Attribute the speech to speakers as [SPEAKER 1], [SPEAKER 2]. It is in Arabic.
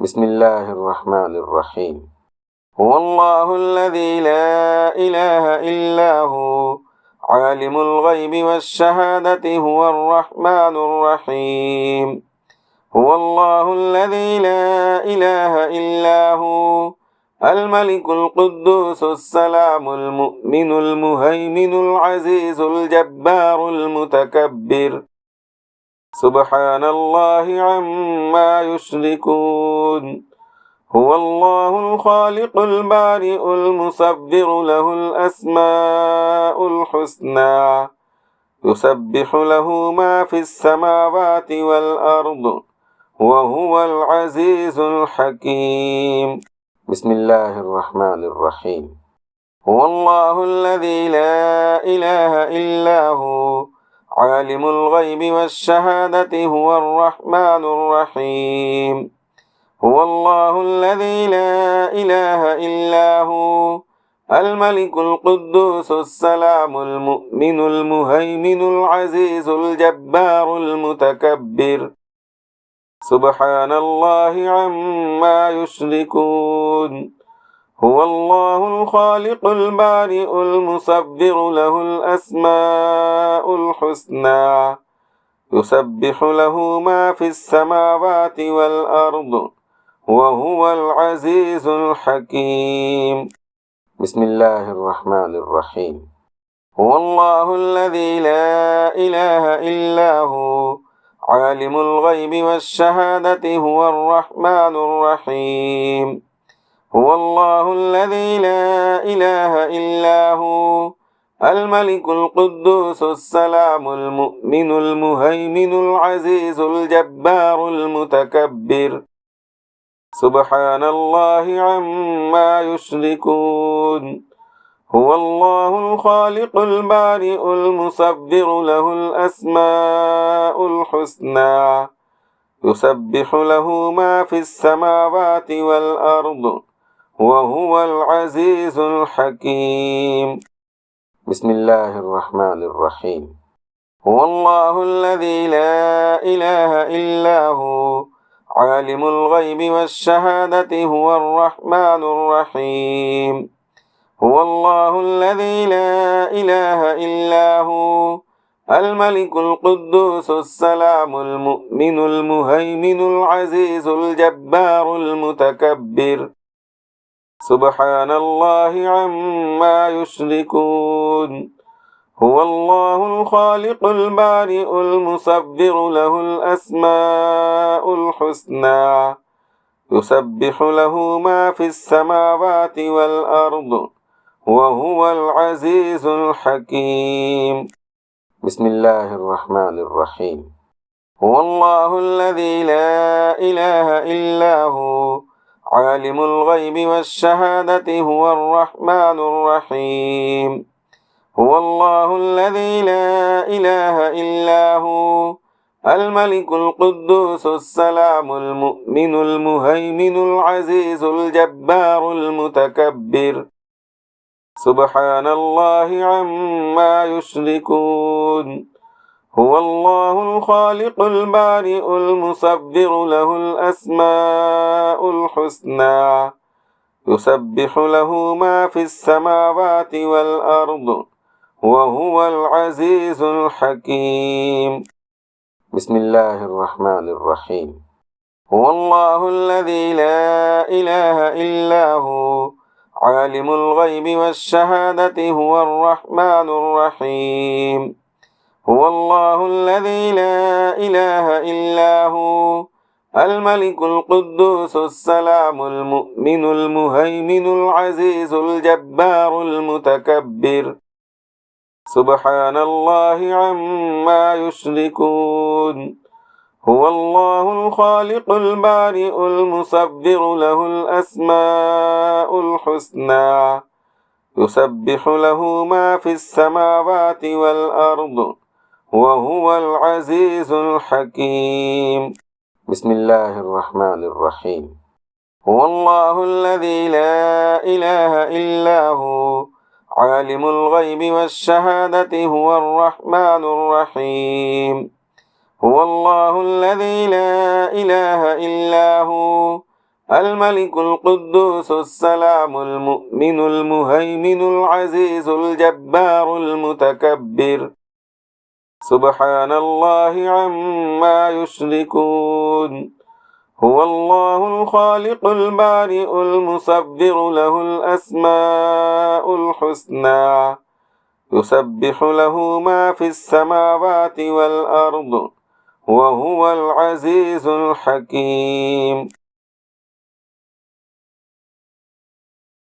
[SPEAKER 1] بسم الله الرحمن الرحيم. هو الله الذي لا إله إلا هو عالم الغيب والشهادة هو الرحمن الرحيم. هو الله الذي لا إله إلا هو الملك القدوس السلام المؤمن المهيمن العزيز الجبار المتكبر سبحان الله عما يشركون. هو الله الخالق البارئ المصور له الأسماء الحسنى يسبح له ما في السماوات والأرض وهو العزيز الحكيم. بسم الله الرحمن الرحيم. هو الله الذي لا إله إلا هو عالم الغيب والشهادة هو الرحمن الرحيم. هو الله الذي لا إله إلا هو الملك القدوس السلام المؤمن المهيمن العزيز الجبار المتكبر سبحان الله عما يشركون. هو الله الخالق البارئ المصور له الأسماء الحسنى يسبح له ما في السماوات والأرض وهو العزيز الحكيم. بسم الله الرحمن الرحيم. هو الله الذي لا إله إلا هو عالم الغيب والشهادة هو الرحمن الرحيم. هو الله الذي لا إله إلا هو الملك القدوس السلام المؤمن المهيمن العزيز الجبار المتكبر سبحان الله عما يشركون. هو الله الخالق البارئ المصور له الأسماء الحسنى يسبح له ما في السماوات والأرض وهو العزيز الحكيم. بسم الله الرحمن الرحيم. هو الله الذي لا إله إلا هو عالم الغيب والشهادة هو الرحمن الرحيم. هو الله الذي لا إله إلا هو الملك القدوس السلام المؤمن المهيمن العزيز الجبار المتكبر سبحان الله عما يشركون. هو الله الخالق البارئ المصور له الأسماء الحسنى يسبح له ما في السماوات والأرض وهو العزيز الحكيم. بسم الله الرحمن الرحيم. هو الله الذي لا إله إلا هو عالم الغيب والشهادة هو الرحمن الرحيم. هو الله الذي لا إله إلا هو الملك القدوس السلام المؤمن المهيمن العزيز الجبار المتكبر سبحان الله عما يشركون. هو الله الخالق البارئ المصور له الأسماء الحسنى يسبح له ما في السماوات والأرض وهو العزيز الحكيم. بسم الله الرحمن الرحيم. هو الله الذي لا إله إلا هو عالم الغيب والشهادة هو الرحمن الرحيم. هو الله الذي لا إله إلا هو الملك القدوس السلام المؤمن المهيمن العزيز الجبار المتكبر سبحان الله عما يشركون. هو الله الخالق البارئ المصور له الأسماء الحسنى يسبح له ما في السماوات والأرض وهو العزيز الحكيم. بسم الله الرحمن الرحيم. هو الله الذي لا إله إلا هو عالم الغيب والشهادة هو الرحمن الرحيم. هو الله الذي لا إله إلا هو الملك القدوس السلام المؤمن المهيمن العزيز الجبار المتكبر سبحان الله عما يشركون هو الله الخالق البارئ المصور له الأسماء الحسنى يسبح له ما في السماوات والأرض وهو العزيز الحكيم.